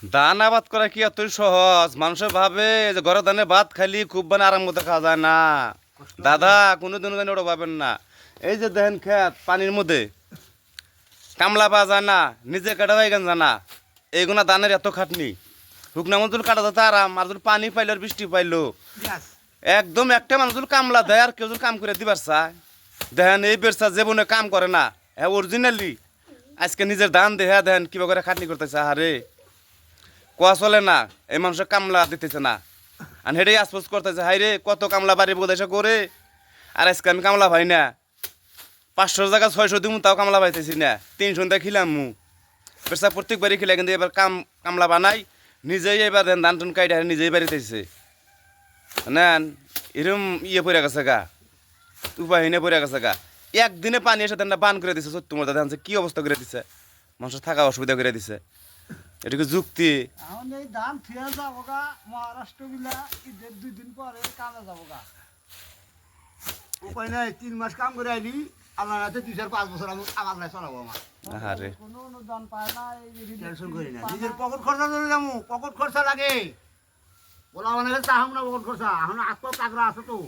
ধান আবাদ করা কি এতই সহজ? মানুষে ভাবে যে ঘরে ধানে ভাত খালি খুব মানে আরাম মতো খাওয়া যায় না। দাদা কোনোদিনও জানি ওটা পাবেন না। এই যে দেখেন খেত পানির মধ্যে কামলা পাওয়া যায় না, নিজে কাটা হয়ে গেন জানা, এইগুলা ধানের এত খাটনি। শুকনা মজুর কাটা যেতে আরাম, আর যদি পানি পাইলো আর বৃষ্টি পাইলো একদম একটা মানুষ যদি কামলা দেয় আর কেউ যদি কাম করে দিবার চায়, দেখেন এই বেরসা জীবনে কাম করে না, হ্যাঁ অরিজিনালি আজকে নিজের ধান দেহা দেখেন কিবা করে খাটনি করতেছে। আরে কোয়া চলে না, এই মানুষের কামলা দিতেছে না, আর হেঁটেই আশপাশ করতেছে হাই রে কত কামলা বাড়ি বোধ করে, আর আজকে আমি কামলা ভাই না 500 জায়গা 600 দিমু তাও কামলা পাইতেছি না, 300 দিয়ে খিলাম মু বেরসা প্রত্যেকবারই খিলা, কিন্তু এবার কামলা বানাই নিজেই, এবার ধান টুন কাইটা নিজেই বাড়িতেছে নেন এরম ইয়ে পড়ে গেছে গা, উপায়হীনে পড়ে গেছে গা। একদিনে পানি এসে না বান করে দিছে, সত্যি মতো ধানছে কি অবস্থা করে দিছে, মানুষের থাকা অসুবিধা করে দিছে। এটুকু যুক্তি? এখন এই ধান ফিরে যাবো গা মহারাষ্ট্র বিলা ঈদের 2 দিন পরে কামে যাবো গা। উপায় নাই, 3 মাস কাম করে আইলি আল্লাহ রাতে 2-4-5 বছর আমি আমার লাই চলাবো আমার। আরে কোনো অনুদান পায় না, এই টেনশন করি না, নিজের পকেট খরচা ধরে যাবো, পকেট খরচা লাগে বলা মানে চাহাম না পকেট খরচা, এখন আত্ম তাগরা আছে তো।